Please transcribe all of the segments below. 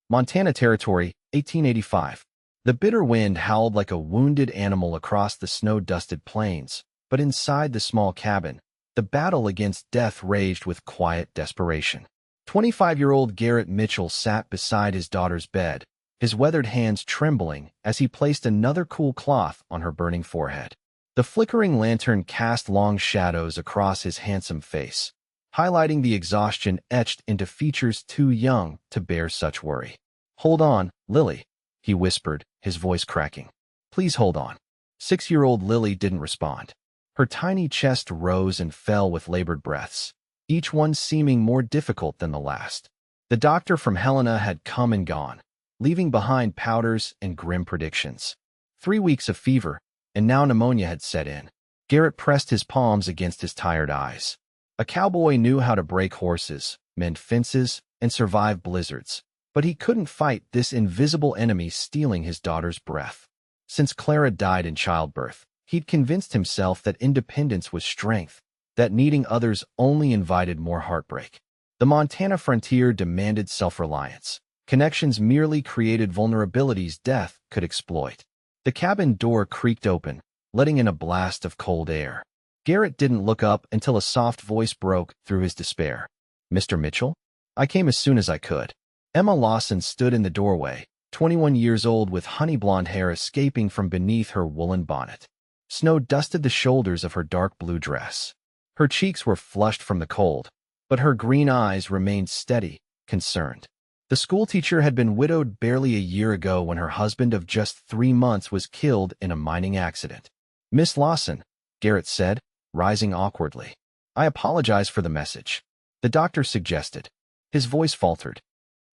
Montana Territory, 1885. The bitter wind howled like a wounded animal across the snow-dusted plains, but inside the small cabin, the battle against death raged with quiet desperation. 25-year-old Garrett Mitchell sat beside his daughter's bed, his weathered hands trembling as he placed another cool cloth on her burning forehead. The flickering lantern cast long shadows across his handsome face, highlighting the exhaustion etched into features too young to bear such worry. "Hold on, Lily," he whispered, his voice cracking. "Please hold on." 6-year-old Lily didn't respond. Her tiny chest rose and fell with labored breaths, each one seeming more difficult than the last. The doctor from Helena had come and gone, leaving behind powders and grim predictions. 3 weeks of fever, and now pneumonia had set in. Garrett pressed his palms against his tired eyes. A cowboy knew how to break horses, mend fences, and survive blizzards, but he couldn't fight this invisible enemy stealing his daughter's breath. Since Clara died in childbirth, he'd convinced himself that independence was strength, that needing others only invited more heartbreak. The Montana frontier demanded self-reliance. Connections merely created vulnerabilities death could exploit. The cabin door creaked open, letting in a blast of cold air. Garrett didn't look up until a soft voice broke through his despair. "Mr. Mitchell? I came as soon as I could." Emma Lawson stood in the doorway, 21 years old with honey blonde hair escaping from beneath her woolen bonnet. Snow dusted the shoulders of her dark blue dress. Her cheeks were flushed from the cold, but her green eyes remained steady, concerned. The schoolteacher had been widowed barely a year ago when her husband of just 3 months was killed in a mining accident. "Miss Lawson," Garrett said, rising awkwardly. "I apologize for the message," the doctor suggested. His voice faltered.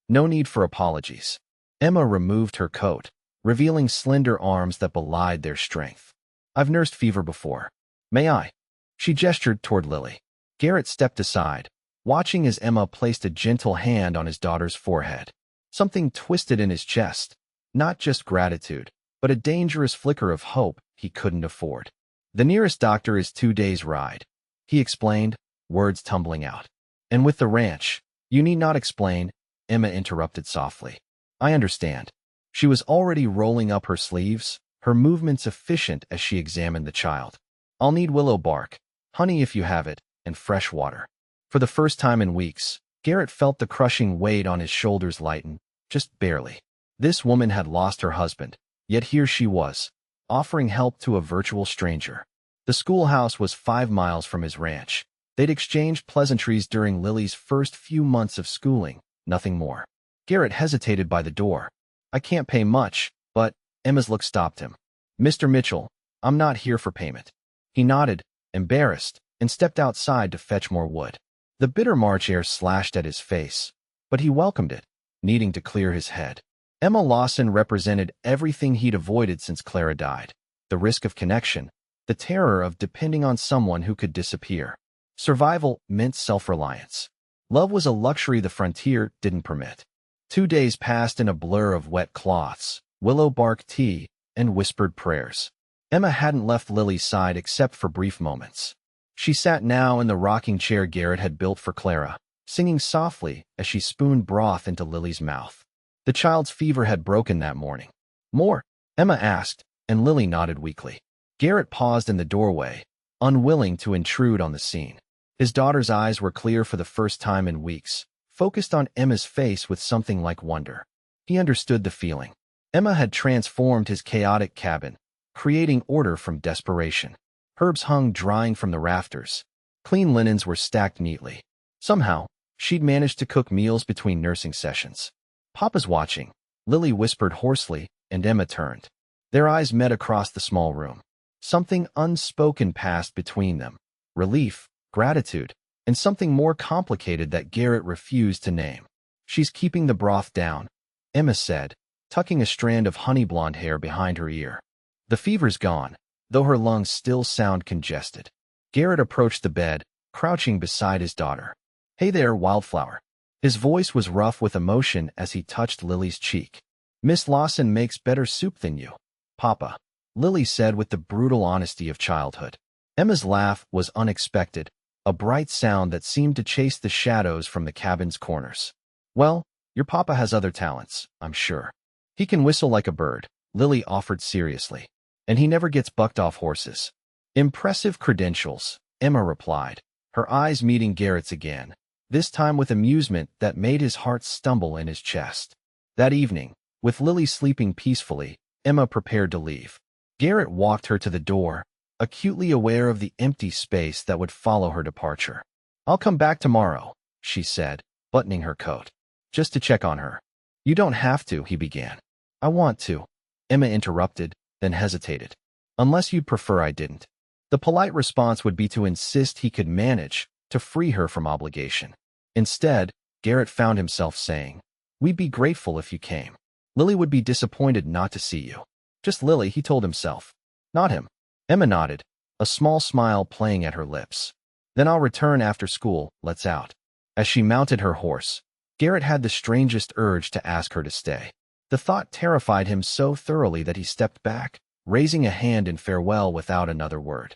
"No need for apologies." Emma removed her coat, revealing slender arms that belied their strength. "I've nursed fever before. May I?" She gestured toward Lily. Garrett stepped aside, watching as Emma placed a gentle hand on his daughter's forehead. Something twisted in his chest, not just gratitude, but a dangerous flicker of hope he couldn't afford. "The nearest doctor is 2 days' ride," he explained, words tumbling out. "And with the ranch—" "You need not explain," Emma interrupted softly. "I understand." She was already rolling up her sleeves, her movements efficient as she examined the child. "I'll need willow bark, honey if you have it, and fresh water." For the first time in weeks, Garrett felt the crushing weight on his shoulders lighten, just barely. This woman had lost her husband, yet here she was, offering help to a virtual stranger. The schoolhouse was 5 miles from his ranch. They'd exchanged pleasantries during Lily's first few months of schooling, nothing more. Garrett hesitated by the door. "I can't pay much, but—" Emma's look stopped him. "Mr. Mitchell, I'm not here for payment." He nodded, embarrassed, and stepped outside to fetch more wood. The bitter March air slashed at his face, but he welcomed it, needing to clear his head. Emma Lawson represented everything he'd avoided since Clara died. The risk of connection, the terror of depending on someone who could disappear. Survival meant self-reliance. Love was a luxury the frontier didn't permit. 2 days passed in a blur of wet cloths, willow bark tea, and whispered prayers. Emma hadn't left Lily's side except for brief moments. She sat now in the rocking chair Garrett had built for Clara, singing softly as she spooned broth into Lily's mouth. The child's fever had broken that morning. "More?" Emma asked, and Lily nodded weakly. Garrett paused in the doorway, unwilling to intrude on the scene. His daughter's eyes were clear for the first time in weeks, focused on Emma's face with something like wonder. He understood the feeling. Emma had transformed his chaotic cabin, creating order from desperation. Herbs hung drying from the rafters. Clean linens were stacked neatly. Somehow, she'd managed to cook meals between nursing sessions. "Papa's watching," Lily whispered hoarsely, and Emma turned. Their eyes met across the small room. Something unspoken passed between them. Relief, gratitude, and something more complicated that Garrett refused to name. "She's keeping the broth down," Emma said, tucking a strand of honey blonde hair behind her ear. "The fever's gone, though her lungs still sound congested." Garrett approached the bed, crouching beside his daughter. "Hey there, Wildflower." His voice was rough with emotion as he touched Lily's cheek. "Miss Lawson makes better soup than you, Papa," Lily said with the brutal honesty of childhood. Emma's laugh was unexpected, a bright sound that seemed to chase the shadows from the cabin's corners. "Well, Your papa has other talents, I'm sure. He can whistle like a bird, Lily offered seriously. And he never gets bucked off horses. Impressive credentials, Emma replied, her eyes meeting Garrett's again, this time with amusement that made his heart stumble in his chest. That evening, with Lily sleeping peacefully, Emma prepared to leave. Garrett walked her to the door, acutely aware of the empty space that would follow her departure. I'll come back tomorrow, she said, buttoning her coat. Just to check on her. You don't have to, he began. I want to. Emma interrupted, then hesitated. Unless you'd prefer I didn't. The polite response would be to insist he could manage, to free her from obligation. Instead, Garrett found himself saying, We'd be grateful if you came. Lily would be disappointed not to see you. Just Lily, he told himself. Not him. Emma nodded, a small smile playing at her lips. Then I'll return after school, let's out. As she mounted her horse, Garrett had the strangest urge to ask her to stay. The thought terrified him so thoroughly that he stepped back, raising a hand in farewell without another word.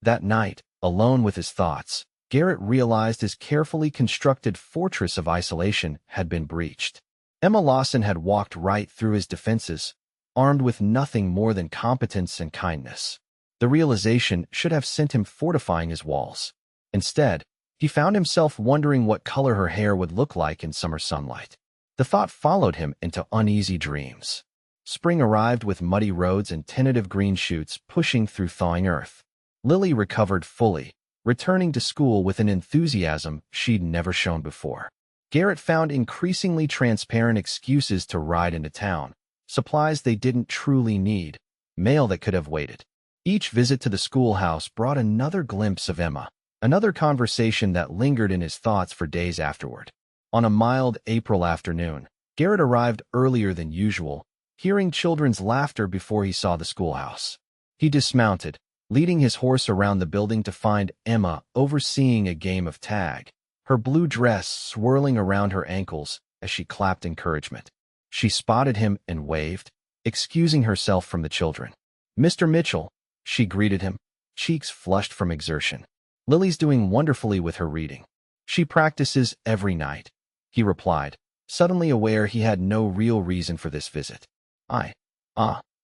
That night, alone with his thoughts, Garrett realized his carefully constructed fortress of isolation had been breached. Emma Lawson had walked right through his defenses, armed with nothing more than competence and kindness. The realization should have sent him fortifying his walls. Instead, he found himself wondering what color her hair would look like in summer sunlight. The thought followed him into uneasy dreams. Spring arrived with muddy roads and tentative green shoots pushing through thawing earth. Lily recovered fully, returning to school with an enthusiasm she'd never shown before. Garrett found increasingly transparent excuses to ride into town, supplies they didn't truly need, mail that could have waited. Each visit to the schoolhouse brought another glimpse of Emma, another conversation that lingered in his thoughts for days afterward. On a mild April afternoon, Garrett arrived earlier than usual, hearing children's laughter before he saw the schoolhouse. He dismounted, leading his horse around the building to find Emma overseeing a game of tag, her blue dress swirling around her ankles as she clapped encouragement. She spotted him and waved, excusing herself from the children. Mr. Mitchell, she greeted him, cheeks flushed from exertion. Lily's doing wonderfully with her reading. She practices every night, he replied, suddenly aware he had no real reason for this visit. I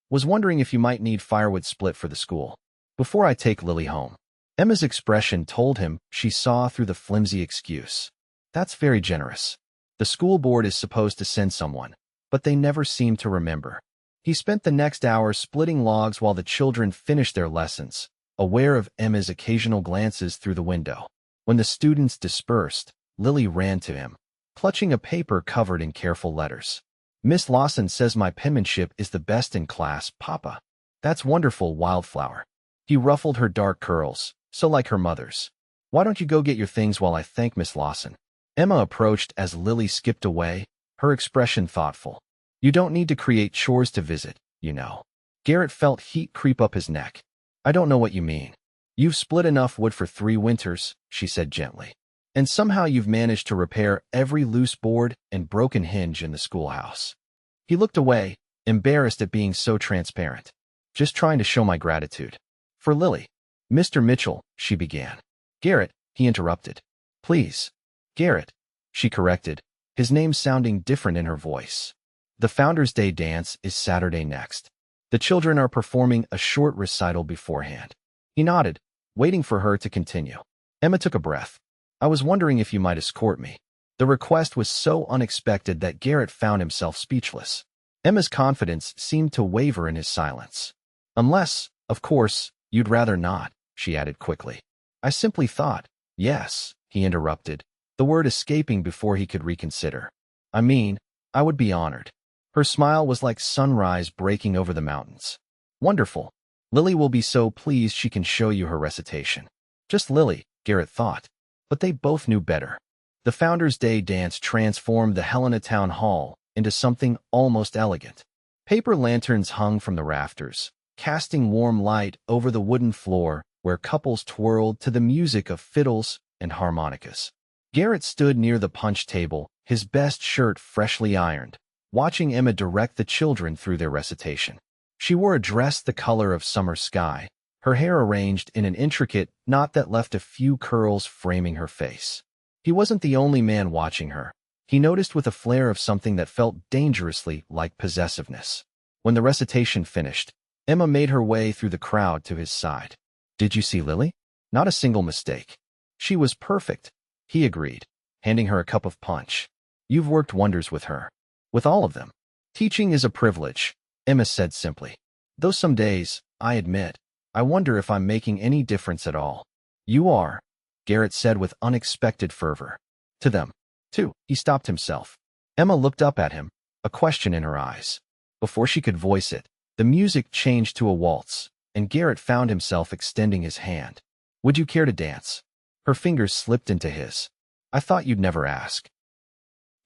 was wondering if you might need firewood split for the school. Before I take Lily home. Emma's expression told him she saw through the flimsy excuse. That's very generous. The school board is supposed to send someone, but they never seem to remember. He spent the next hour splitting logs while the children finished their lessons, aware of Emma's occasional glances through the window. When the students dispersed, Lily ran to him, clutching a paper covered in careful letters. Miss Lawson says my penmanship is the best in class, Papa. That's wonderful, Wildflower. He ruffled her dark curls, so like her mother's. Why don't you go get your things while I thank Miss Lawson? Emma approached as Lily skipped away, her expression thoughtful. You don't need to create chores to visit, you know. Garrett felt heat creep up his neck. I don't know what you mean. You've split enough wood for 3 winters, she said gently. And somehow you've managed to repair every loose board and broken hinge in the schoolhouse. He looked away, embarrassed at being so transparent. Just trying to show my gratitude. For Lily. Mr. Mitchell, she began. Garrett, he interrupted. Please. Garrett, she corrected, his name sounding different in her voice. The Founders' Day dance is Saturday next. The children are performing a short recital beforehand. He nodded, waiting for her to continue. Emma took a breath. I was wondering if you might escort me. The request was so unexpected that Garrett found himself speechless. Emma's confidence seemed to waver in his silence. Unless, of course, you'd rather not, she added quickly. I simply thought, yes, he interrupted, the word escaping before he could reconsider. I mean, I would be honored. Her smile was like sunrise breaking over the mountains. Wonderful. Lily will be so pleased she can show you her recitation. Just Lily, Garrett thought. But they both knew better. The Founders' Day dance transformed the Helena Town Hall into something almost elegant. Paper lanterns hung from the rafters, casting warm light over the wooden floor where couples twirled to the music of fiddles and harmonicas. Garrett stood near the punch table, his best shirt freshly ironed, watching Emma direct the children through their recitation. She wore a dress the color of summer sky, her hair arranged in an intricate knot that left a few curls framing her face. He wasn't the only man watching her. he noticed with a flare of something that felt dangerously like possessiveness. When the recitation finished, Emma made her way through the crowd to his side. "Did you see Lily? Not a single mistake." "She was perfect," he agreed, handing her a cup of punch. "You've worked wonders with her." "With all of them." "Teaching is a privilege," Emma said simply. "Though some days, I admit, I wonder if I'm making any difference at all." "You are," Garrett said with unexpected fervor. "To them, too." He stopped himself. Emma looked up at him, a question in her eyes. Before she could voice it, the music changed to a waltz, and Garrett found himself extending his hand. "Would you care to dance?" Her fingers slipped into his. "I thought you'd never ask."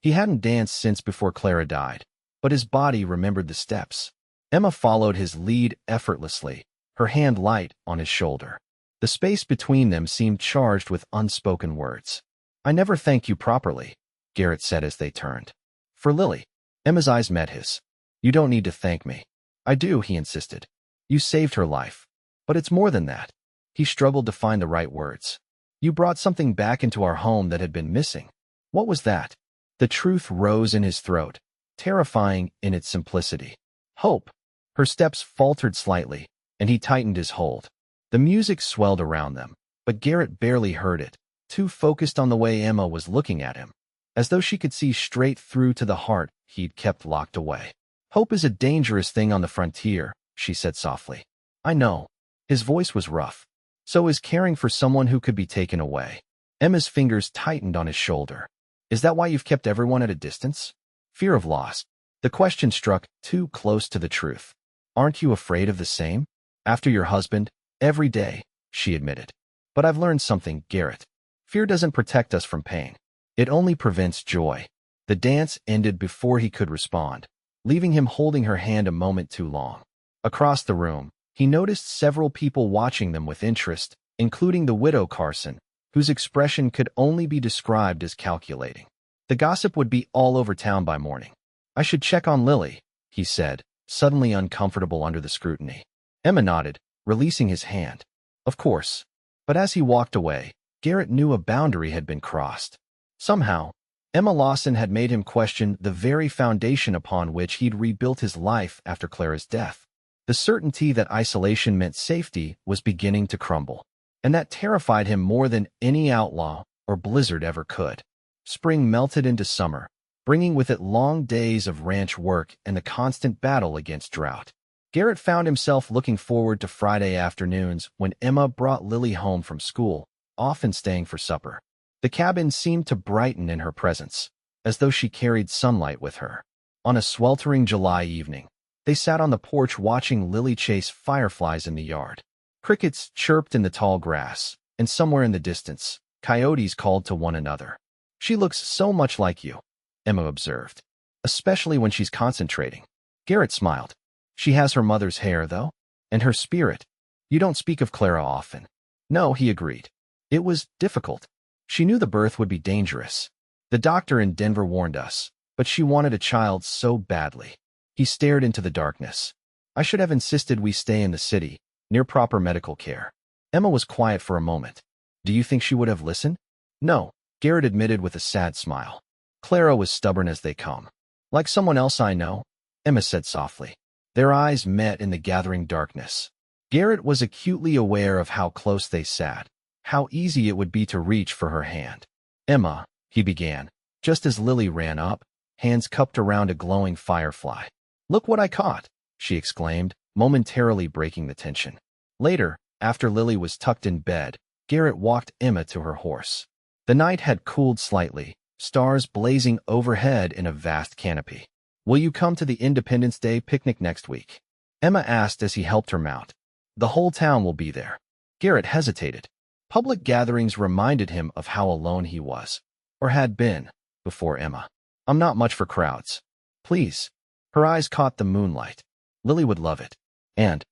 He hadn't danced since before Clara died, but his body remembered the steps. Emma followed his lead effortlessly, her hand light on his shoulder. The space between them seemed charged with unspoken words. "I never thanked you properly," Garrett said as they turned. "For Lily." Emma's eyes met his. "You don't need to thank me." "I do," he insisted. "You saved her life. But it's more than that." He struggled to find the right words. "You brought something back into our home that had been missing." "What was that?" The truth rose in his throat, terrifying in its simplicity. "Hope." Her steps faltered slightly, and he tightened his hold. The music swelled around them, but Garrett barely heard it, too focused on the way Emma was looking at him, as though she could see straight through to the heart he'd kept locked away. "Hope is a dangerous thing on the frontier," she said softly. "I know." His voice was rough. "So is caring for someone who could be taken away." Emma's fingers tightened on his shoulder. "Is that why you've kept everyone at a distance?" "Fear of loss." The question struck too close to the truth. "Aren't you afraid of the same?" "After your husband, every day," she admitted. "But I've learned something, Garrett. Fear doesn't protect us from pain. It only prevents joy." The dance ended before he could respond, leaving him holding her hand a moment too long. Across the room, he noticed several people watching them with interest, including the widow Carson, whose expression could only be described as calculating. The gossip would be all over town by morning. "I should check on Lily," he said, suddenly uncomfortable under the scrutiny. Emma nodded, releasing his hand. "Of course." But as he walked away, Garrett knew a boundary had been crossed. Somehow, Emma Lawson had made him question the very foundation upon which he'd rebuilt his life after Clara's death. The certainty that isolation meant safety was beginning to crumble, and that terrified him more than any outlaw or blizzard ever could. Spring melted into summer, bringing with it long days of ranch work and the constant battle against drought. Garrett found himself looking forward to Friday afternoons when Emma brought Lily home from school, often staying for supper. The cabin seemed to brighten in her presence, as though she carried sunlight with her. On a sweltering July evening, they sat on the porch watching Lily chase fireflies in the yard. Crickets chirped in the tall grass, and somewhere in the distance, coyotes called to one another. "She looks so much like you," Emma observed, "especially when she's concentrating." Garrett smiled. "She has her mother's hair, though, and her spirit." "You don't speak of Clara often." "No," he agreed. "It was difficult. She knew the birth would be dangerous. The doctor in Denver warned us, but she wanted a child so badly." He stared into the darkness. "I should have insisted we stay in the city, near proper medical care." Emma was quiet for a moment. "Do you think she would have listened?" "No," Garrett admitted with a sad smile. "Clara was stubborn as they come." "Like someone else I know," Emma said softly. Their eyes met in the gathering darkness. Garrett was acutely aware of how close they sat, how easy it would be to reach for her hand. "Emma," he began, just as Lily ran up, hands cupped around a glowing firefly. "Look what I caught," she exclaimed, momentarily breaking the tension. Later, after Lily was tucked in bed, Garrett walked Emma to her horse. The night had cooled slightly, stars blazing overhead in a vast canopy. "Will you come to the Independence Day picnic next week?" Emma asked as he helped her mount. "The whole town will be there." Garrett hesitated. Public gatherings reminded him of how alone he was, or had been, before Emma. "I'm not much for crowds." "Please." Her eyes caught the moonlight. "Lily would love it." And,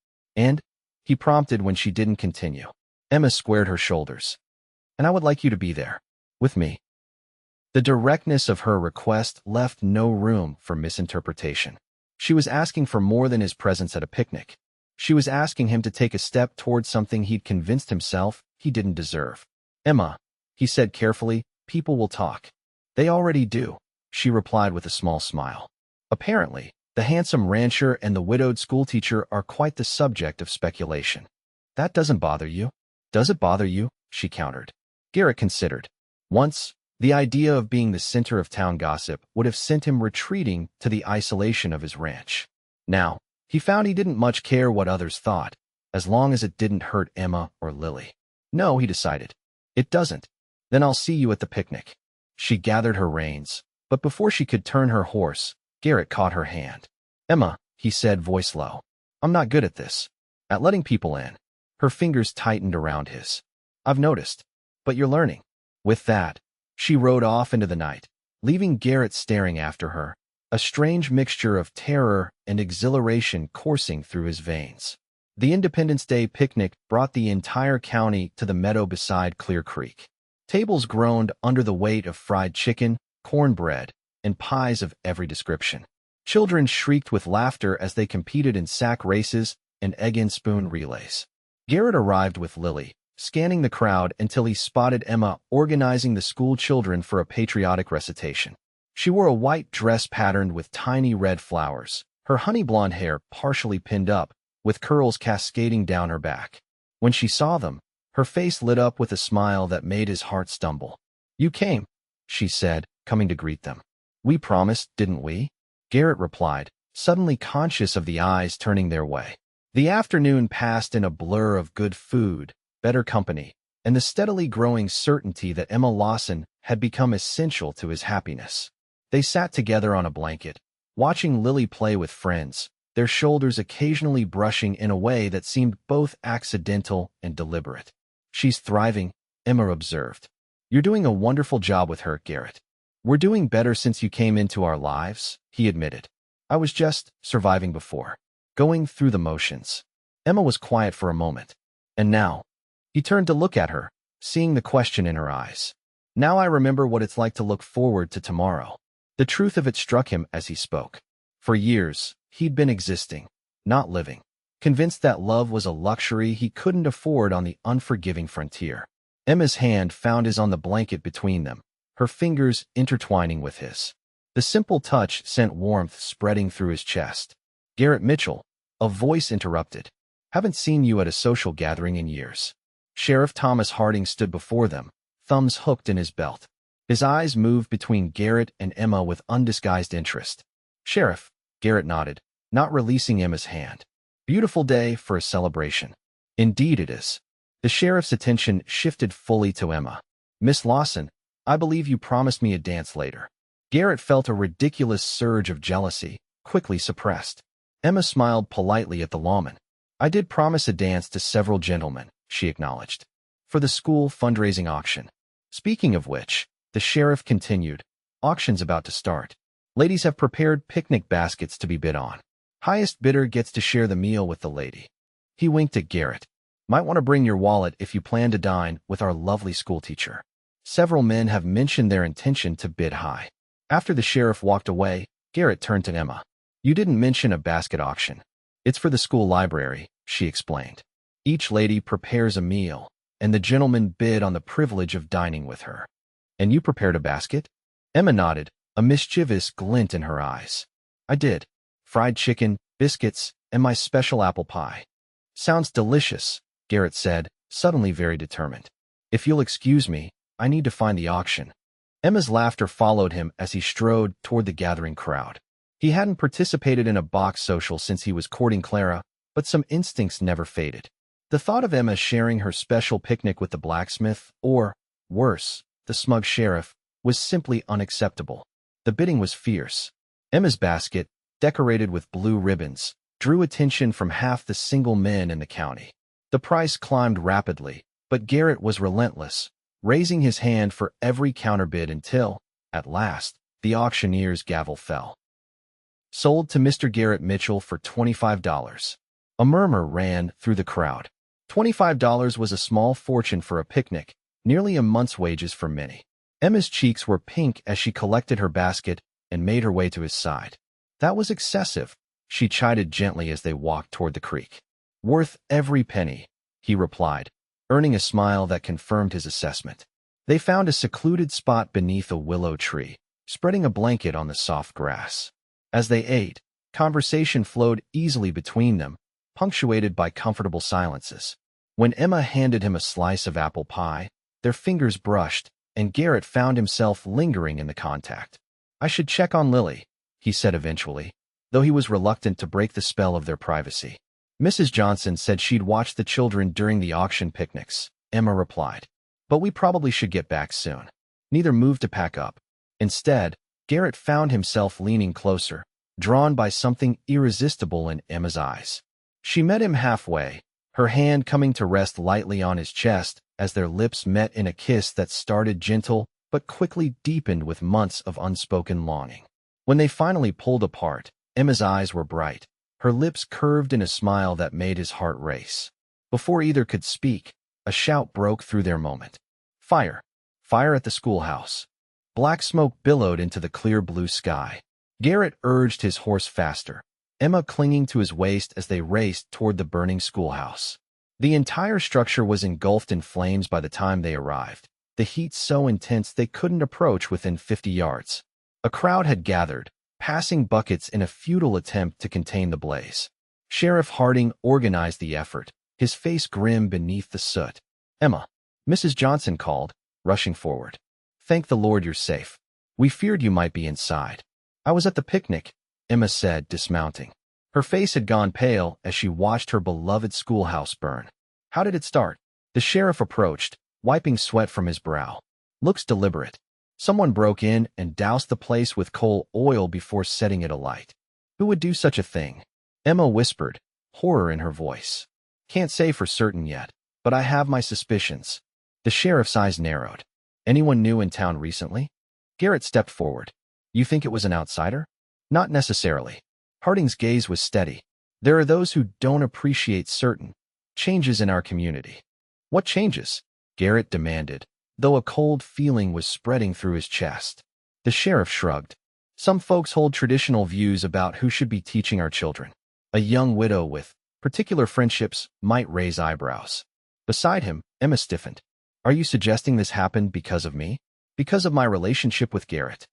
he prompted when she didn't continue. Emma squared her shoulders. "And I would like you to be there. With me." The directness of her request left no room for misinterpretation. She was asking for more than his presence at a picnic. She was asking him to take a step toward something he'd convinced himself he didn't deserve. "Emma," he said carefully, "people will talk. They already do. she replied with a small smile. Apparently, the handsome rancher and the widowed schoolteacher are quite the subject of speculation. That doesn't bother you? Does it bother you? She countered. Garrett considered. Once, the idea of being the center of town gossip would have sent him retreating to the isolation of his ranch. Now, he found he didn't much care what others thought, as long as it didn't hurt Emma or Lily. No, he decided. It doesn't. Then I'll see you at the picnic. She gathered her reins, but before she could turn her horse, Garrett caught her hand. Emma, he said, voice low. I'm not good at this. At letting people in. Her fingers tightened around his. I've noticed. But you're learning. With that, she rode off into the night, leaving Garrett staring after her, a strange mixture of terror and exhilaration coursing through his veins. The Independence Day picnic brought the entire county to the meadow beside Clear Creek. Tables groaned under the weight of fried chicken, cornbread, and pies of every description. Children shrieked with laughter as they competed in sack races and egg-and-spoon relays. Garrett arrived with Lily, scanning the crowd until he spotted Emma organizing the school children for a patriotic recitation. She wore a white dress patterned with tiny red flowers, her honey blonde hair partially pinned up, with curls cascading down her back. When she saw them, her face lit up with a smile that made his heart stumble. You came, she said, coming to greet them. We promised, didn't we? Garrett replied, suddenly conscious of the eyes turning their way. The afternoon passed in a blur of good food, better company, and the steadily growing certainty that Emma Lawson had become essential to his happiness. They sat together on a blanket, watching Lily play with friends, their shoulders occasionally brushing in a way that seemed both accidental and deliberate. She's thriving, Emma observed. You're doing a wonderful job with her, Garrett. We're doing better since you came into our lives, he admitted. I was just surviving before, going through the motions. Emma was quiet for a moment. And now, he turned to look at her, seeing the question in her eyes. Now I remember what it's like to look forward to tomorrow. The truth of it struck him as he spoke. For years, he'd been existing, not living, convinced that love was a luxury he couldn't afford on the unforgiving frontier. Emma's hand found his on the blanket between them, her fingers intertwining with his. The simple touch sent warmth spreading through his chest. Garrett Mitchell, a voice interrupted. Haven't seen you at a social gathering in years. Sheriff Thomas Harding stood before them, thumbs hooked in his belt. His eyes moved between Garrett and Emma with undisguised interest. Sheriff, Garrett nodded, not releasing Emma's hand. Beautiful day for a celebration. Indeed it is. The sheriff's attention shifted fully to Emma. Miss Lawson, I believe you promised me a dance later. Garrett felt a ridiculous surge of jealousy, quickly suppressed. Emma smiled politely at the lawman. I did promise a dance to several gentlemen, she acknowledged, for the school fundraising auction. Speaking of which, the sheriff continued, auction's about to start. Ladies have prepared picnic baskets to be bid on. Highest bidder gets to share the meal with the lady. He winked at Garrett. Might want to bring your wallet if you plan to dine with our lovely schoolteacher. Several men have mentioned their intention to bid high. After the sheriff walked away, Garrett turned to Emma. You didn't mention a basket auction. It's for the school library, she explained. Each lady prepares a meal, and the gentlemen bid on the privilege of dining with her. And you prepared a basket? Emma nodded, a mischievous glint in her eyes. I did. Fried chicken, biscuits, and my special apple pie. Sounds delicious, Garrett said, suddenly very determined. If you'll excuse me, I need to find the auction. Emma's laughter followed him as he strode toward the gathering crowd. He hadn't participated in a box social since he was courting Clara, but some instincts never faded. The thought of Emma sharing her special picnic with the blacksmith, or, worse, the smug sheriff, was simply unacceptable. The bidding was fierce. Emma's basket, decorated with blue ribbons, drew attention from half the single men in the county. The price climbed rapidly, but Garrett was relentless, raising his hand for every counterbid until, at last, the auctioneer's gavel fell. Sold to Mr. Garrett Mitchell for $25. A murmur ran through the crowd. $25 was a small fortune for a picnic, nearly a month's wages for many. Emma's cheeks were pink as she collected her basket and made her way to his side. That was excessive, she chided gently as they walked toward the creek. Worth every penny, he replied, earning a smile that confirmed his assessment. They found a secluded spot beneath a willow tree, spreading a blanket on the soft grass. As they ate, conversation flowed easily between them, punctuated by comfortable silences. When Emma handed him a slice of apple pie, their fingers brushed, and Garrett found himself lingering in the contact. "I should check on Lily," he said eventually, though he was reluctant to break the spell of their privacy. "Mrs. Johnson said she'd watch the children during the auction picnics," Emma replied. "But we probably should get back soon." Neither moved to pack up. Instead, Garrett found himself leaning closer, drawn by something irresistible in Emma's eyes. She met him halfway, her hand coming to rest lightly on his chest as their lips met in a kiss that started gentle but quickly deepened with months of unspoken longing. When they finally pulled apart, Emma's eyes were bright, her lips curved in a smile that made his heart race. Before either could speak, a shout broke through their moment. "Fire! Fire at the schoolhouse!" Black smoke billowed into the clear blue sky. Garrett urged his horse faster, Emma clinging to his waist as they raced toward the burning schoolhouse. The entire structure was engulfed in flames by the time they arrived, the heat so intense they couldn't approach within 50 yards. A crowd had gathered, passing buckets in a futile attempt to contain the blaze. Sheriff Harding organized the effort, his face grim beneath the soot. "Emma," Mrs. Johnson called, rushing forward. "Thank the Lord you're safe. We feared you might be inside." "I was at the picnic," Emma said, dismounting. Her face had gone pale as she watched her beloved schoolhouse burn. "How did it start?" The sheriff approached, wiping sweat from his brow. "Looks deliberate. Someone broke in and doused the place with coal oil before setting it alight." "Who would do such a thing?" Emma whispered, horror in her voice. "Can't say for certain yet, but I have my suspicions." The sheriff's eyes narrowed. "Anyone new in town recently?" Garrett stepped forward. "You think it was an outsider?" "Not necessarily." Harding's gaze was steady. "There are those who don't appreciate certain changes in our community." "What changes?" Garrett demanded, though a cold feeling was spreading through his chest. The sheriff shrugged. "Some folks hold traditional views about who should be teaching our children." A young widow with particular friendships might raise eyebrows. Beside him, Emma stiffened. "Are you suggesting this happened because of me? Because of my relationship with Garrett?"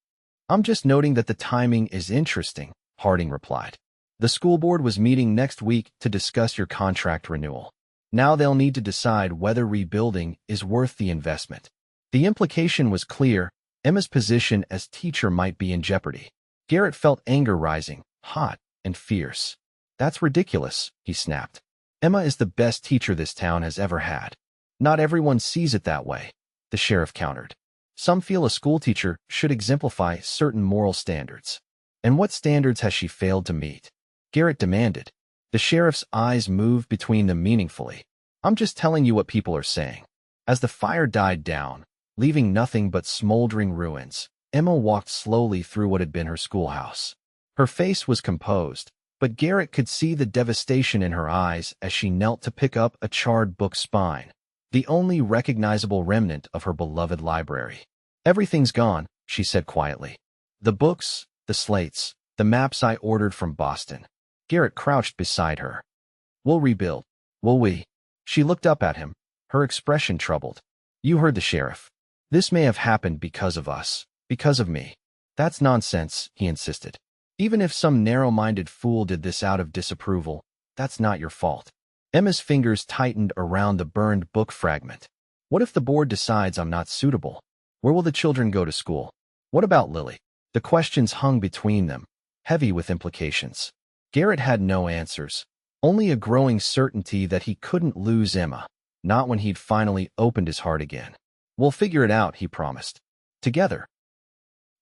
"I'm just noting that the timing is interesting," Harding replied. "The school board was meeting next week to discuss your contract renewal. Now they'll need to decide whether rebuilding is worth the investment." The implication was clear. Emma's position as teacher might be in jeopardy. Garrett felt anger rising, hot and fierce. "That's ridiculous," he snapped. "Emma is the best teacher this town has ever had." "Not everyone sees it that way," the sheriff countered. "Some feel a schoolteacher should exemplify certain moral standards." "And what standards has she failed to meet?" Garrett demanded. The sheriff's eyes moved between them meaningfully. "I'm just telling you what people are saying." As the fire died down, leaving nothing but smoldering ruins, Emma walked slowly through what had been her schoolhouse. Her face was composed, but Garrett could see the devastation in her eyes as she knelt to pick up a charred book spine, the only recognizable remnant of her beloved library. "Everything's gone," she said quietly. "The books, the slates, the maps I ordered from Boston." Garrett crouched beside her. "We'll rebuild, will we?" She looked up at him, her expression troubled. "You heard the sheriff. This may have happened because of us, because of me." "That's nonsense," he insisted. "Even if some narrow-minded fool did this out of disapproval, that's not your fault." Emma's fingers tightened around the burned book fragment. "What if the board decides I'm not suitable? Where will the children go to school? What about Lily?" The questions hung between them, heavy with implications. Garrett had no answers, only a growing certainty that he couldn't lose Emma, not when he'd finally opened his heart again. "We'll figure it out," he promised. "Together."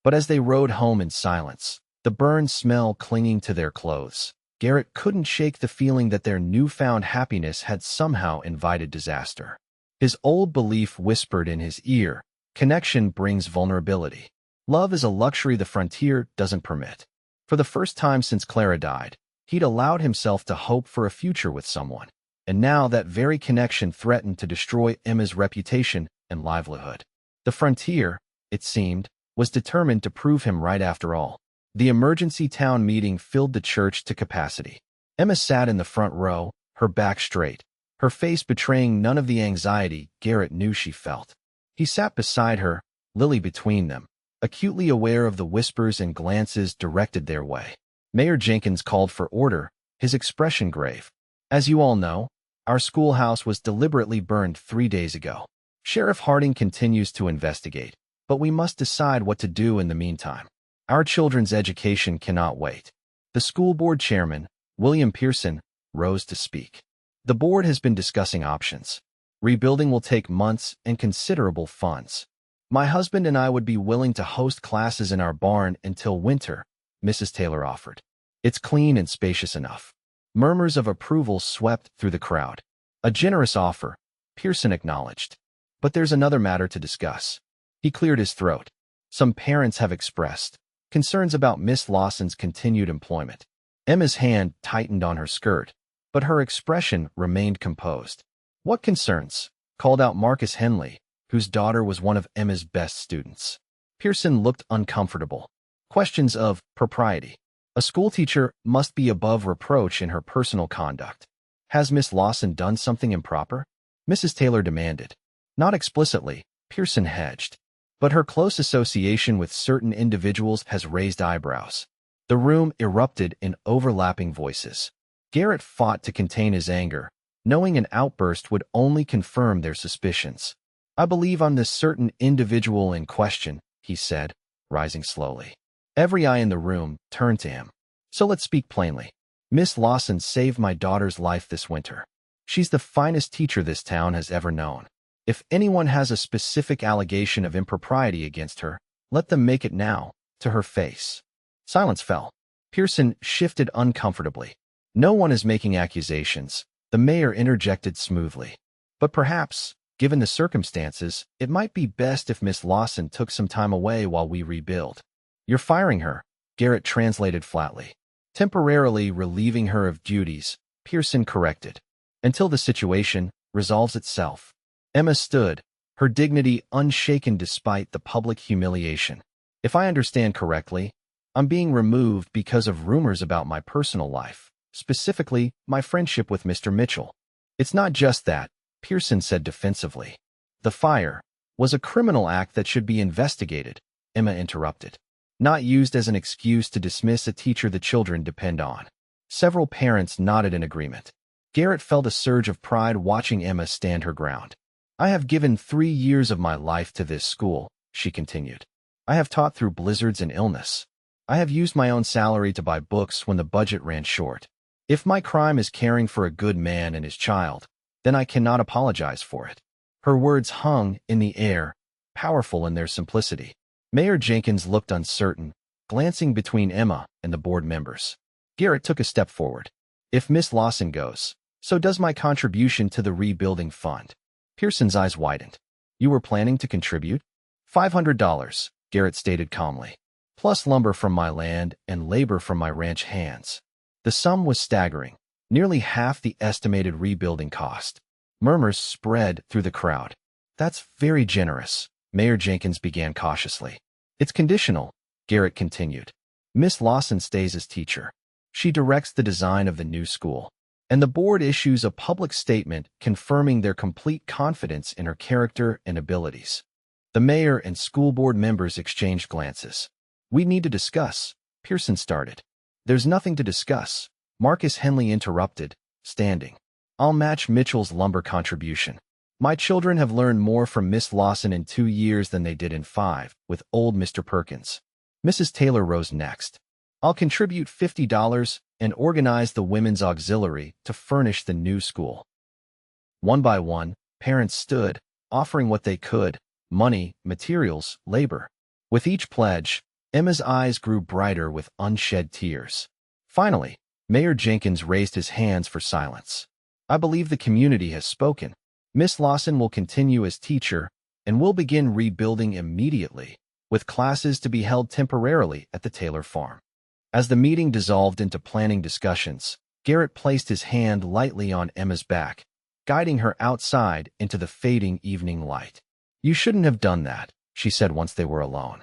But as they rode home in silence, the burned smell clinging to their clothes, Garrett couldn't shake the feeling that their newfound happiness had somehow invited disaster. His old belief whispered in his ear, "Connection brings vulnerability. Love is a luxury the frontier doesn't permit." For the first time since Clara died, he'd allowed himself to hope for a future with someone, and now that very connection threatened to destroy Emma's reputation and livelihood. The frontier, it seemed, was determined to prove him right after all. The emergency town meeting filled the church to capacity. Emma sat in the front row, her back straight, her face betraying none of the anxiety Garrett knew she felt. He sat beside her, Lily between them, acutely aware of the whispers and glances directed their way. Mayor Jenkins called for order, his expression grave. As you all know, our schoolhouse was deliberately burned 3 days ago. Sheriff Harding continues to investigate, but we must decide what to do in the meantime. Our children's education cannot wait. The school board chairman, William Pearson, rose to speak. The board has been discussing options. Rebuilding will take months and considerable funds. My husband and I would be willing to host classes in our barn until winter, Mrs. Taylor offered. It's clean and spacious enough. Murmurs of approval swept through the crowd. A generous offer, Pearson acknowledged. But there's another matter to discuss. He cleared his throat. Some parents have expressed concerns about Miss Lawson's continued employment. Emma's hand tightened on her skirt, but her expression remained composed. What concerns? Called out Marcus Henley, whose daughter was one of Emma's best students. Pearson looked uncomfortable. Questions of propriety. A schoolteacher must be above reproach in her personal conduct. Has Miss Lawson done something improper? Mrs. Taylor demanded. Not explicitly, Pearson hedged, but her close association with certain individuals has raised eyebrows. The room erupted in overlapping voices. Garrett fought to contain his anger, knowing an outburst would only confirm their suspicions. I believe I'm this certain individual in question, he said, rising slowly. Every eye in the room turned to him. So let's speak plainly. Miss Lawson saved my daughter's life this winter. She's the finest teacher this town has ever known. If anyone has a specific allegation of impropriety against her, let them make it now, to her face. Silence fell. Pearson shifted uncomfortably. No one is making accusations, the mayor interjected smoothly. But perhaps, given the circumstances, it might be best if Miss Lawson took some time away while we rebuild. You're firing her, Garrett translated flatly. Temporarily relieving her of duties, Pearson corrected. Until the situation resolves itself. Emma stood, her dignity unshaken despite the public humiliation. If I understand correctly, I'm being removed because of rumors about my personal life, specifically my friendship with Mr. Mitchell. It's not just that, Pearson said defensively. The fire was a criminal act that should be investigated, Emma interrupted. Not used as an excuse to dismiss a teacher the children depend on. Several parents nodded in agreement. Garrett felt a surge of pride watching Emma stand her ground. I have given 3 years of my life to this school, she continued. I have taught through blizzards and illness. I have used my own salary to buy books when the budget ran short. If my crime is caring for a good man and his child, then I cannot apologize for it. Her words hung in the air, powerful in their simplicity. Mayor Jenkins looked uncertain, glancing between Emma and the board members. Garrett took a step forward. If Miss Lawson goes, so does my contribution to the rebuilding fund. Pearson's eyes widened. You were planning to contribute? $500, Garrett stated calmly, plus lumber from my land and labor from my ranch hands. The sum was staggering, nearly half the estimated rebuilding cost. Murmurs spread through the crowd. That's very generous, Mayor Jenkins began cautiously. It's conditional, Garrett continued. Miss Lawson stays as teacher. She directs the design of the new school, and the board issues a public statement confirming their complete confidence in her character and abilities. The mayor and school board members exchanged glances. We need to discuss, Pearson started. There's nothing to discuss, Marcus Henley interrupted, standing. I'll match Mitchell's lumber contribution. My children have learned more from Miss Lawson in 2 years than they did in 5, with old Mr. Perkins. Mrs. Taylor rose next. I'll contribute $50 and organize the women's auxiliary to furnish the new school. One by one, parents stood, offering what they could, money, materials, labor. With each pledge, Emma's eyes grew brighter with unshed tears. Finally, Mayor Jenkins raised his hands for silence. I believe the community has spoken. Miss Lawson will continue as teacher, and we'll begin rebuilding immediately, with classes to be held temporarily at the Taylor farm. As the meeting dissolved into planning discussions, Garrett placed his hand lightly on Emma's back, guiding her outside into the fading evening light. You shouldn't have done that, she said once they were alone.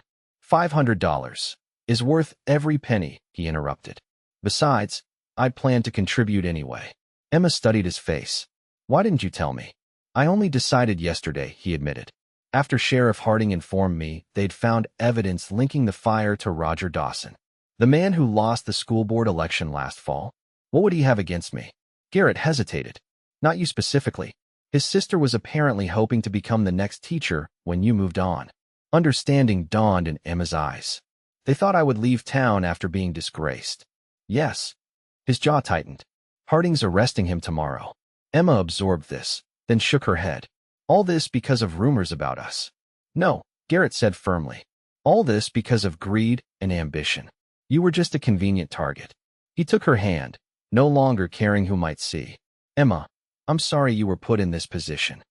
$500 is worth every penny, he interrupted. Besides, I'd planned to contribute anyway. Emma studied his face. Why didn't you tell me? I only decided yesterday, he admitted. After Sheriff Harding informed me they'd found evidence linking the fire to Roger Dawson, the man who lost the school board election last fall. What would he have against me? Garrett hesitated. Not you specifically. His sister was apparently hoping to become the next teacher when you moved on. Understanding dawned in Emma's eyes. They thought I would leave town after being disgraced. Yes. His jaw tightened. Harding's arresting him tomorrow. Emma absorbed this, then shook her head. All this because of rumors about us. No, Garrett said firmly. All this because of greed and ambition. You were just a convenient target. He took her hand, no longer caring who might see. Emma, I'm sorry you were put in this position.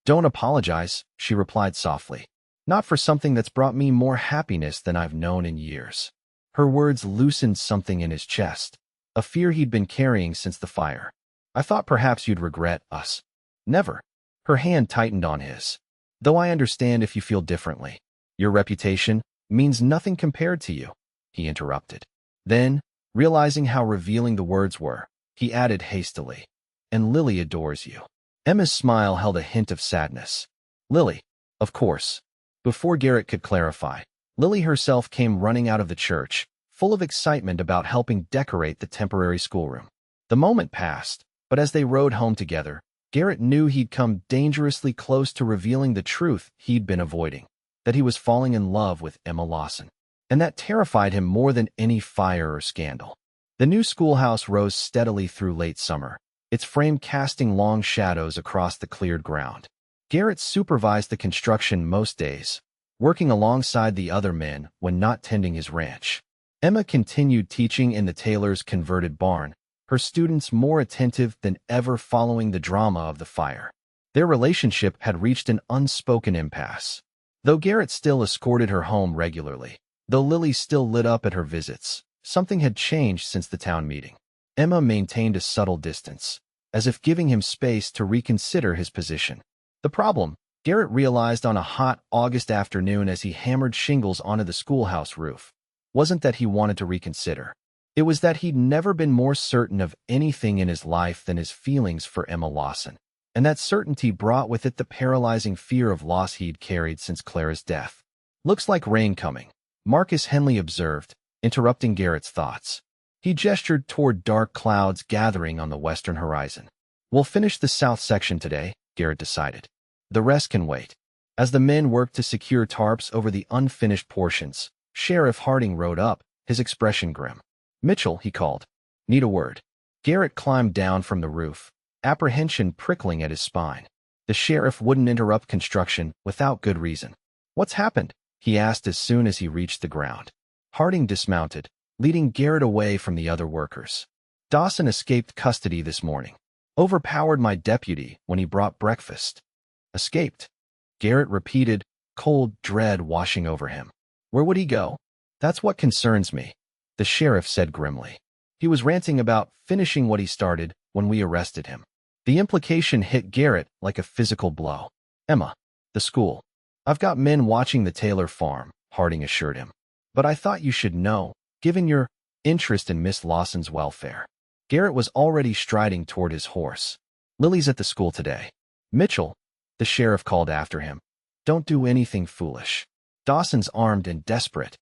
Don't apologize, she replied softly. Not for something that's brought me more happiness than I've known in years. Her words loosened something in his chest, a fear he'd been carrying since the fire. I thought perhaps you'd regret us. Never. Her hand tightened on his. Though I understand if you feel differently. Your reputation means nothing compared to you, he interrupted. Then, realizing how revealing the words were, he added hastily, and Lily adores you. Emma's smile held a hint of sadness. Lily, of course. Before Garrett could clarify, Lily herself came running out of the church, full of excitement about helping decorate the temporary schoolroom. The moment passed, but as they rode home together, Garrett knew he'd come dangerously close to revealing the truth he'd been avoiding, that he was falling in love with Emma Lawson. And that terrified him more than any fire or scandal. The new schoolhouse rose steadily through late summer, its frame casting long shadows across the cleared ground. Garrett supervised the construction most days, working alongside the other men when not tending his ranch. Emma continued teaching in the tailor's converted barn, her students more attentive than ever following the drama of the fire. Their relationship had reached an unspoken impasse. Though Garrett still escorted her home regularly, though Lily still lit up at her visits, something had changed since the town meeting. Emma maintained a subtle distance, as if giving him space to reconsider his position. The problem, Garrett realized on a hot August afternoon as he hammered shingles onto the schoolhouse roof, wasn't that he wanted to reconsider. It was that he'd never been more certain of anything in his life than his feelings for Emma Lawson, and that certainty brought with it the paralyzing fear of loss he'd carried since Clara's death. Looks like rain coming, Marcus Henley observed, interrupting Garrett's thoughts. He gestured toward dark clouds gathering on the western horizon. We'll finish the south section today, Garrett decided. The rest can wait. As the men worked to secure tarps over the unfinished portions, Sheriff Harding rode up, his expression grim. Mitchell, he called. Need a word. Garrett climbed down from the roof, apprehension prickling at his spine. The sheriff wouldn't interrupt construction without good reason. What's happened? He asked as soon as he reached the ground. Harding dismounted, leading Garrett away from the other workers. Dawson escaped custody this morning. Overpowered my deputy when he brought breakfast. Escaped? Garrett repeated, cold dread washing over him. Where would he go? That's what concerns me, the sheriff said grimly. He was ranting about finishing what he started when we arrested him. The implication hit Garrett like a physical blow. Emma, the school. I've got men watching the Taylor farm, Harding assured him. But I thought you should know, given your interest in Miss Lawson's welfare. Garrett was already striding toward his horse. Lily's at the school today. Mitchell, the sheriff called after him. Don't do anything foolish. Dawson's armed and desperate.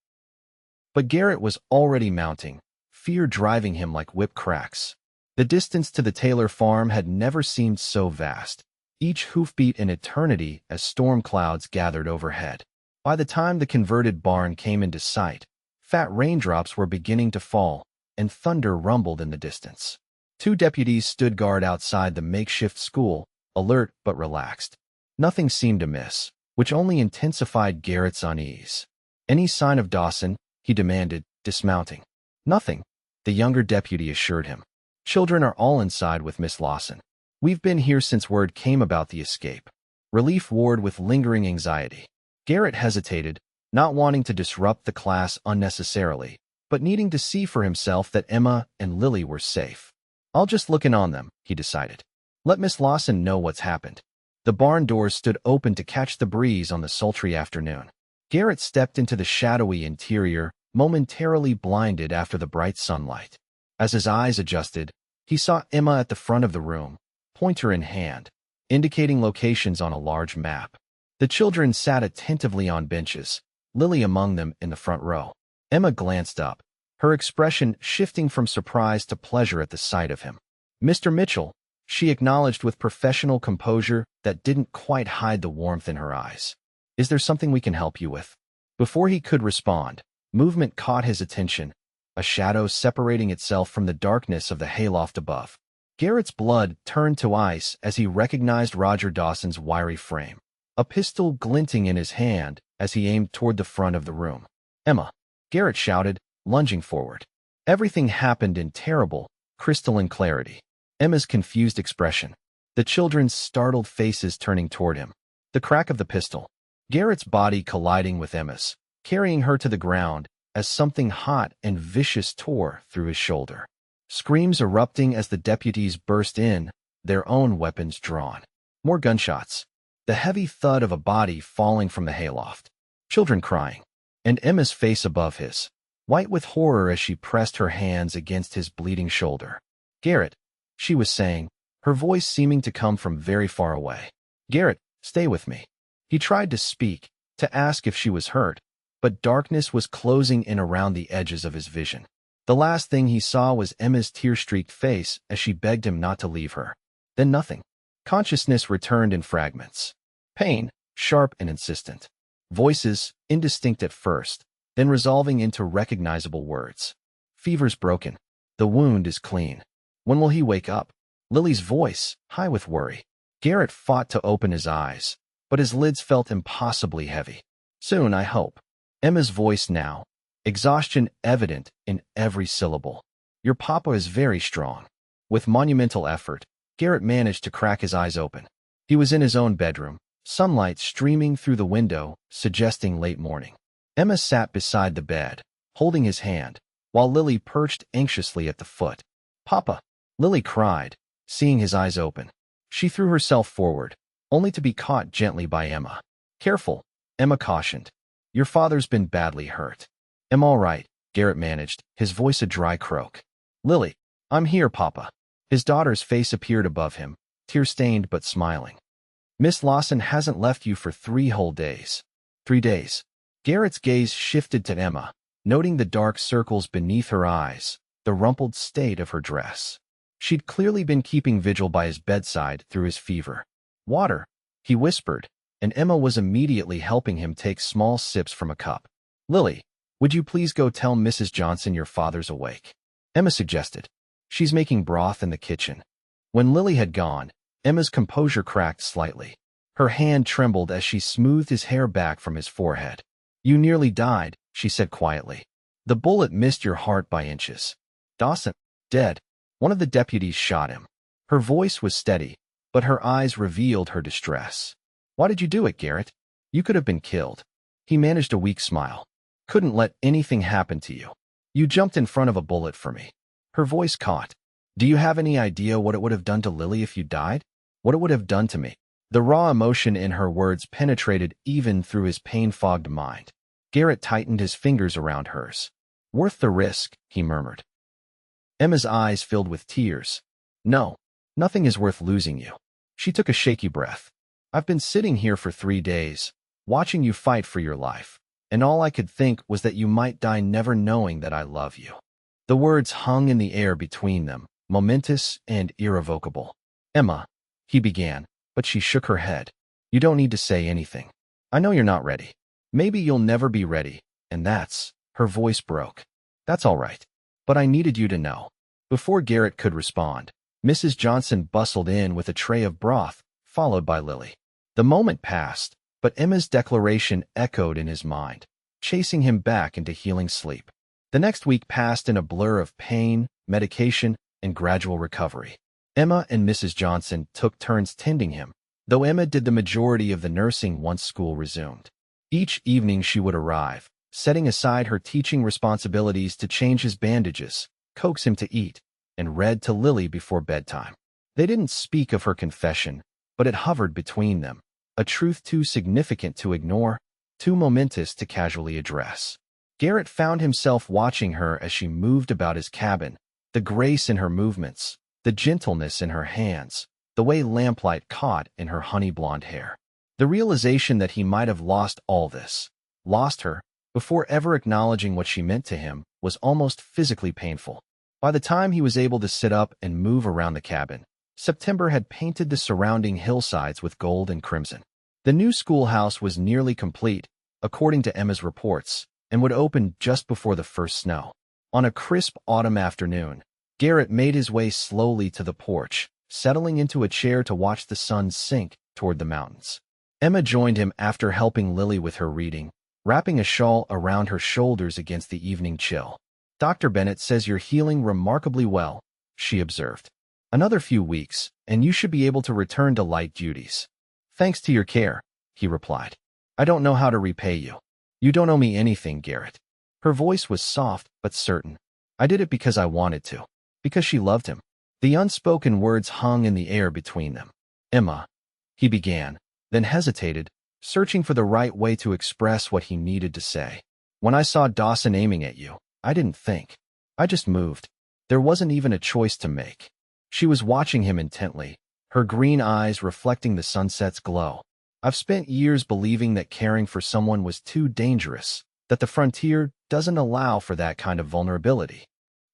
But Garrett was already mounting, fear driving him like whip cracks. The distance to the Taylor farm had never seemed so vast, each hoofbeat an eternity as storm clouds gathered overhead. By the time the converted barn came into sight, fat raindrops were beginning to fall, and thunder rumbled in the distance. Two deputies stood guard outside the makeshift school, alert but relaxed. Nothing seemed amiss, which only intensified Garrett's unease. Any sign of Dawson? He demanded, dismounting. Nothing, the younger deputy assured him. Children are all inside with Miss Lawson. We've been here since word came about the escape. Relief ward with lingering anxiety. Garrett hesitated, not wanting to disrupt the class unnecessarily, but needing to see for himself that Emma and Lily were safe. I'll just look in on them, he decided. Let Miss Lawson know what's happened. The barn doors stood open to catch the breeze on the sultry afternoon. Garrett stepped into the shadowy interior, momentarily blinded after the bright sunlight. As his eyes adjusted, he saw Emma at the front of the room, pointer in hand, indicating locations on a large map. The children sat attentively on benches, Lily among them in the front row. Emma glanced up, her expression shifting from surprise to pleasure at the sight of him. "Mr. Mitchell," she acknowledged with professional composure that didn't quite hide the warmth in her eyes. "Is there something we can help you with?" Before he could respond, movement caught his attention, a shadow separating itself from the darkness of the hayloft above. Garrett's blood turned to ice as he recognized Roger Dawson's wiry frame, a pistol glinting in his hand as he aimed toward the front of the room. "Emma!" Garrett shouted, lunging forward. Everything happened in terrible, crystalline clarity. Emma's confused expression, the children's startled faces turning toward him, the crack of the pistol, Garrett's body colliding with Emma's, carrying her to the ground as something hot and vicious tore through his shoulder. Screams erupting as the deputies burst in, their own weapons drawn. More gunshots. The heavy thud of a body falling from the hayloft. Children crying. And Emma's face above his, white with horror as she pressed her hands against his bleeding shoulder. "Garrett," she was saying, her voice seeming to come from very far away. "Garrett, stay with me." He tried to speak, to ask if she was hurt, but darkness was closing in around the edges of his vision. The last thing he saw was Emma's tear-streaked face as she begged him not to leave her. Then nothing. Consciousness returned in fragments. Pain, sharp and insistent. Voices, indistinct at first, then resolving into recognizable words. "Fever's broken. The wound is clean. When will he wake up?" Lily's voice, high with worry. Garrett fought to open his eyes, but his lids felt impossibly heavy. "Soon, I hope." Emma's voice now, exhaustion evident in every syllable. "Your papa is very strong." With monumental effort, Garrett managed to crack his eyes open. He was in his own bedroom, sunlight streaming through the window, suggesting late morning. Emma sat beside the bed, holding his hand, while Lily perched anxiously at the foot. "Papa!" Lily cried, seeing his eyes open. She threw herself forward, only to be caught gently by Emma. "Careful," Emma cautioned. "Your father's been badly hurt." "I'm all right," Garrett managed, his voice a dry croak. "Lily, I'm here, Papa." His daughter's face appeared above him, tear-stained but smiling. "Miss Lawson hasn't left you for 3 whole days." 3 days. Garrett's gaze shifted to Emma, noting the dark circles beneath her eyes, the rumpled state of her dress. She'd clearly been keeping vigil by his bedside through his fever. "Water," he whispered, and Emma was immediately helping him take small sips from a cup. "Lily, would you please go tell Mrs. Johnson your father's awake?" Emma suggested. "She's making broth in the kitchen." When Lily had gone, Emma's composure cracked slightly. Her hand trembled as she smoothed his hair back from his forehead. "You nearly died," she said quietly. "The bullet missed your heart by inches." "Dawson, dead. One of the deputies shot him." Her voice was steady, but her eyes revealed her distress. "Why did you do it, Garrett? You could have been killed." He managed a weak smile. "Couldn't let anything happen to you. You jumped in front of a bullet for me." Her voice caught. "Do you have any idea what it would have done to Lily if you died? What it would have done to me?" The raw emotion in her words penetrated even through his pain-fogged mind. Garrett tightened his fingers around hers. "Worth the risk," he murmured. Emma's eyes filled with tears. "No, nothing is worth losing you." She took a shaky breath. "I've been sitting here for 3 days, watching you fight for your life, and all I could think was that you might die never knowing that I love you." The words hung in the air between them, momentous and irrevocable. "Emma," he began, but she shook her head. "You don't need to say anything. I know you're not ready. Maybe you'll never be ready, and that's—" her voice broke. "That's all right. But I needed you to know." Before Garrett could respond, Mrs. Johnson bustled in with a tray of broth, followed by Lily. The moment passed, but Emma's declaration echoed in his mind, chasing him back into healing sleep. The next week passed in a blur of pain, medication, and gradual recovery. Emma and Mrs. Johnson took turns tending him, though Emma did the majority of the nursing once school resumed. Each evening she would arrive, setting aside her teaching responsibilities to change his bandages, coax him to eat, and read to Lily before bedtime. They didn't speak of her confession, but it hovered between them, a truth too significant to ignore, too momentous to casually address. Garrett found himself watching her as she moved about his cabin, the grace in her movements, the gentleness in her hands, the way lamplight caught in her honey-blonde hair. The realization that he might have lost all this, lost her, before ever acknowledging what she meant to him, was almost physically painful. By the time he was able to sit up and move around the cabin, September had painted the surrounding hillsides with gold and crimson. The new schoolhouse was nearly complete, according to Emma's reports, and would open just before the first snow. On a crisp autumn afternoon, Garrett made his way slowly to the porch, settling into a chair to watch the sun sink toward the mountains. Emma joined him after helping Lily with her reading, wrapping a shawl around her shoulders against the evening chill. "Dr. Bennett says you're healing remarkably well," she observed. "Another few weeks, and you should be able to return to light duties." "Thanks to your care," he replied. "I don't know how to repay you." "You don't owe me anything, Garrett." Her voice was soft but certain. "I did it because I wanted to. Because she loved him." The unspoken words hung in the air between them. "Emma," he began, then hesitated, searching for the right way to express what he needed to say. "When I saw Dawson aiming at you, I didn't think. I just moved. There wasn't even a choice to make." She was watching him intently, her green eyes reflecting the sunset's glow. "I've spent years believing that caring for someone was too dangerous, that the frontier doesn't allow for that kind of vulnerability."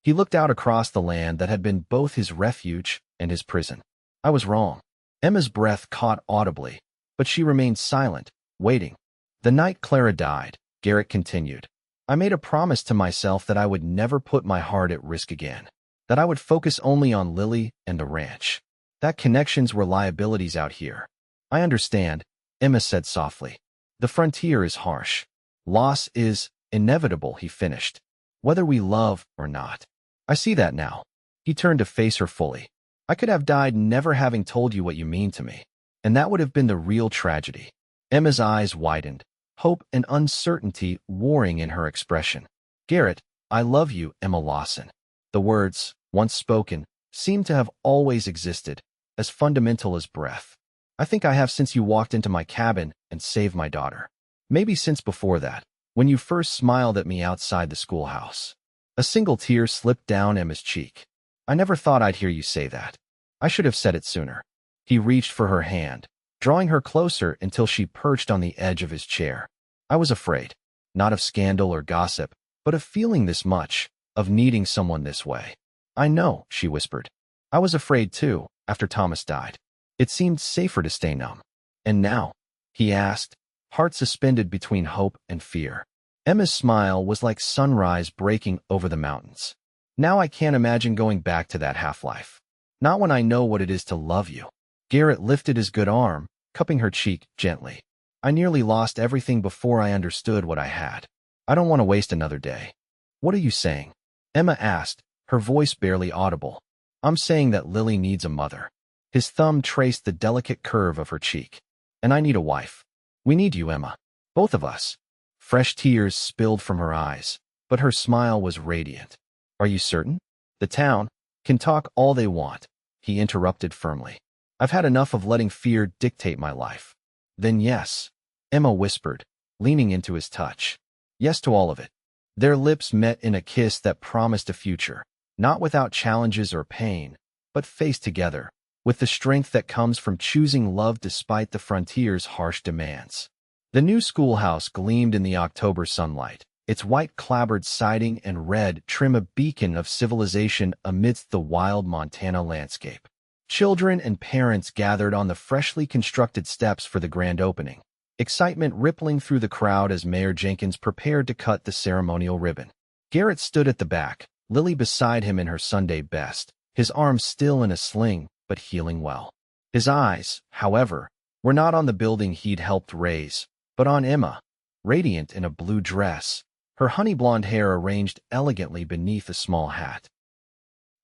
He looked out across the land that had been both his refuge and his prison. "I was wrong." Emma's breath caught audibly, but she remained silent, waiting. "The night Clara died," Garrett continued, "I made a promise to myself that I would never put my heart at risk again, that I would focus only on Lily and the ranch, that connections were liabilities out here." "I understand," Emma said softly. "The frontier is harsh. Loss is inevitable," he finished, "whether we love or not. I see that now." He turned to face her fully. "I could have died never having told you what you mean to me, and that would have been the real tragedy." Emma's eyes widened, hope and uncertainty warring in her expression. "Garrett, I love you, Emma Lawson." The words, once spoken, seemed to have always existed, as fundamental as breath. "I think I have since you walked into my cabin and saved my daughter. Maybe since before that, when you first smiled at me outside the schoolhouse." A single tear slipped down Emma's cheek. "I never thought I'd hear you say that. I should have said it sooner." He reached for her hand, drawing her closer until she perched on the edge of his chair. "I was afraid, not of scandal or gossip, but of feeling this much, of needing someone this way." "I know," she whispered. "I was afraid too, after Thomas died. It seemed safer to stay numb." "And now?" he asked, heart suspended between hope and fear. Emma's smile was like sunrise breaking over the mountains. "Now I can't imagine going back to that half-life. Not when I know what it is to love you." Garrett lifted his good arm, cupping her cheek gently. "I nearly lost everything before I understood what I had. I don't want to waste another day." "What are you saying?" Emma asked, her voice barely audible. "I'm saying that Lily needs a mother." His thumb traced the delicate curve of her cheek. "And I need a wife. We need you, Emma. Both of us." Fresh tears spilled from her eyes, but her smile was radiant. "Are you certain?" "The town can talk all they want," he interrupted firmly. "I've had enough of letting fear dictate my life." "Then yes," Emma whispered, leaning into his touch. "Yes to all of it." Their lips met in a kiss that promised a future, not without challenges or pain, but faced together, with the strength that comes from choosing love despite the frontier's harsh demands. The new schoolhouse gleamed in the October sunlight, its white clapboard siding and red trim a beacon of civilization amidst the wild Montana landscape. Children and parents gathered on the freshly constructed steps for the grand opening, excitement rippling through the crowd as Mayor Jenkins prepared to cut the ceremonial ribbon. Garrett stood at the back, Lily beside him in her Sunday best, his arm still in a sling, but healing well. His eyes, however, were not on the building he'd helped raise, but on Emma, radiant in a blue dress, her honey-blonde hair arranged elegantly beneath a small hat.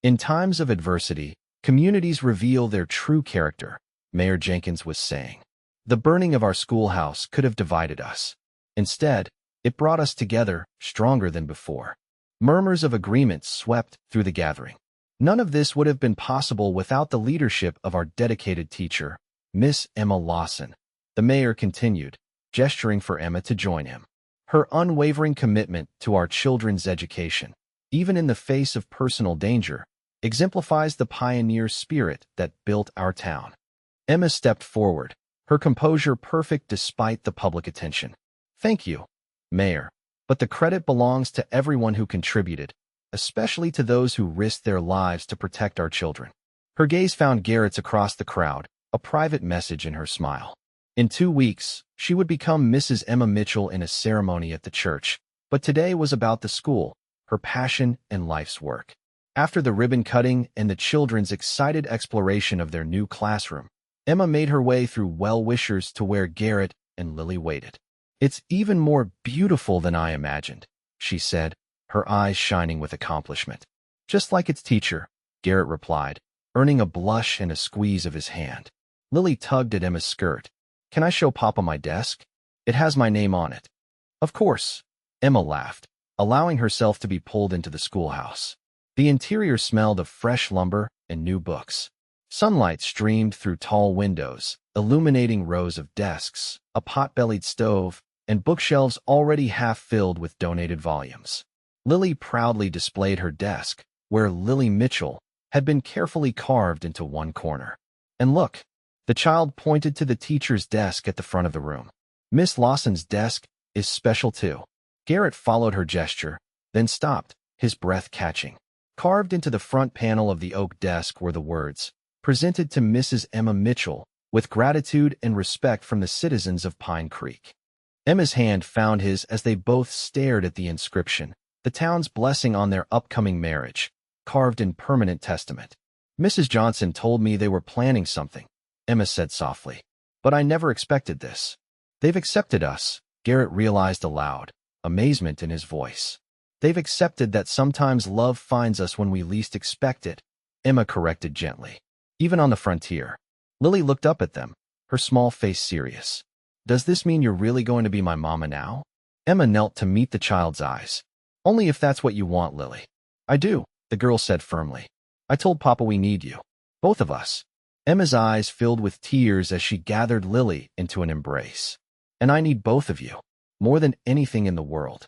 "In times of adversity, communities reveal their true character," Mayor Jenkins was saying. "The burning of our schoolhouse could have divided us. Instead, it brought us together, stronger than before." Murmurs of agreement swept through the gathering. None of this would have been possible without the leadership of our dedicated teacher, Miss Emma Lawson. The mayor continued, gesturing for Emma to join him. "Her unwavering commitment to our children's education, even in the face of personal danger, exemplifies the pioneer spirit that built our town." Emma stepped forward, her composure perfect despite the public attention. "Thank you, Mayor, but the credit belongs to everyone who contributed, especially to those who risked their lives to protect our children." Her gaze found Garrett's across the crowd, a private message in her smile. In 2 weeks, she would become Mrs. Emma Mitchell in a ceremony at the church, but today was about the school, her passion and life's work. After the ribbon cutting and the children's excited exploration of their new classroom, Emma made her way through well-wishers to where Garrett and Lily waited. "It's even more beautiful than I imagined," she said, her eyes shining with accomplishment. "Just like its teacher," Garrett replied, earning a blush and a squeeze of his hand. Lily tugged at Emma's skirt. "Can I show Papa my desk? It has my name on it." "Of course," Emma laughed, allowing herself to be pulled into the schoolhouse. The interior smelled of fresh lumber and new books. Sunlight streamed through tall windows, illuminating rows of desks, a pot-bellied stove, and bookshelves already half-filled with donated volumes. Lily proudly displayed her desk, where Lily Mitchell had been carefully carved into one corner. "And look," the child pointed to the teacher's desk at the front of the room. "Miss Lawson's desk is special too." Garrett followed her gesture, then stopped, his breath catching. Carved into the front panel of the oak desk were the words, "Presented to Mrs. Emma Mitchell, with gratitude and respect from the citizens of Pine Creek." Emma's hand found his as they both stared at the inscription, the town's blessing on their upcoming marriage, carved in permanent testament. "Mrs. Johnson told me they were planning something," Emma said softly. "But I never expected this." "They've accepted us," Garrett realized aloud, amazement in his voice. "They've accepted that sometimes love finds us when we least expect it," Emma corrected gently. "Even on the frontier." Lily looked up at them, her small face serious. "Does this mean you're really going to be my mama now?" Emma knelt to meet the child's eyes. "Only if that's what you want, Lily." "I do," the girl said firmly. "I told Papa we need you. Both of us." Emma's eyes filled with tears as she gathered Lily into an embrace. "And I need both of you, more than anything in the world."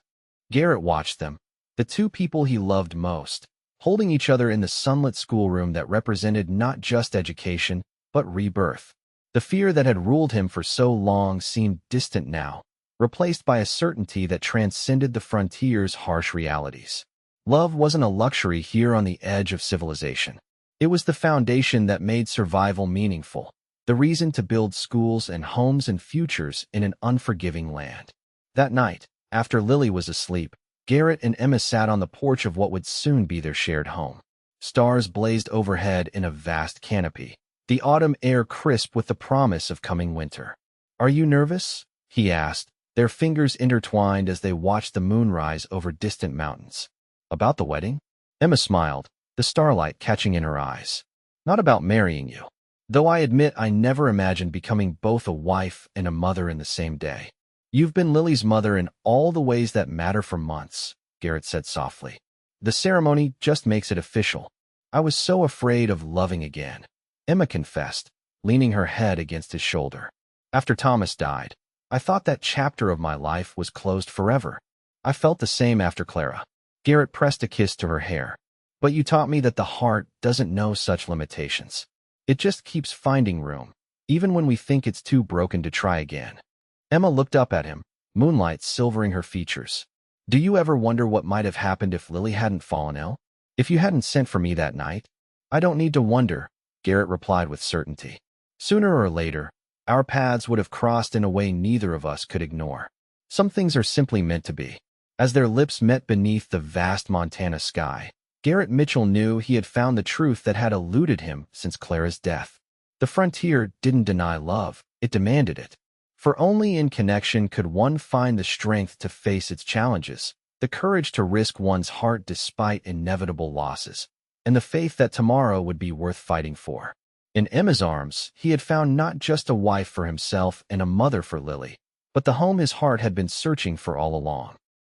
Garrett watched them, the two people he loved most, holding each other in the sunlit schoolroom that represented not just education, but rebirth. The fear that had ruled him for so long seemed distant now, replaced by a certainty that transcended the frontier's harsh realities. Love wasn't a luxury here on the edge of civilization. It was the foundation that made survival meaningful, the reason to build schools and homes and futures in an unforgiving land. That night, after Lily was asleep, Garrett and Emma sat on the porch of what would soon be their shared home. Stars blazed overhead in a vast canopy, the autumn air crisp with the promise of coming winter. "Are you nervous?" he asked, their fingers intertwined as they watched the moon rise over distant mountains. "About the wedding?" Emma smiled, the starlight catching in her eyes. "Not about marrying you. Though I admit I never imagined becoming both a wife and a mother in the same day." "You've been Lily's mother in all the ways that matter for months," Garrett said softly. "The ceremony just makes it official. I was so afraid of loving again," Emma confessed, leaning her head against his shoulder. "After Thomas died, I thought that chapter of my life was closed forever. I felt the same after Clara." Garrett pressed a kiss to her hair. "But you taught me that the heart doesn't know such limitations. It just keeps finding room, even when we think it's too broken to try again." Emma looked up at him, moonlight silvering her features. "Do you ever wonder what might have happened if Lily hadn't fallen ill? If you hadn't sent for me that night?" "I don't need to wonder," Garrett replied with certainty. "Sooner or later, our paths would have crossed in a way neither of us could ignore. Some things are simply meant to be." As their lips met beneath the vast Montana sky, Garrett Mitchell knew he had found the truth that had eluded him since Clara's death. The frontier didn't deny love, it demanded it. For only in connection could one find the strength to face its challenges, the courage to risk one's heart despite inevitable losses, and the faith that tomorrow would be worth fighting for. In Emma's arms, he had found not just a wife for himself and a mother for Lily, but the home his heart had been searching for all along.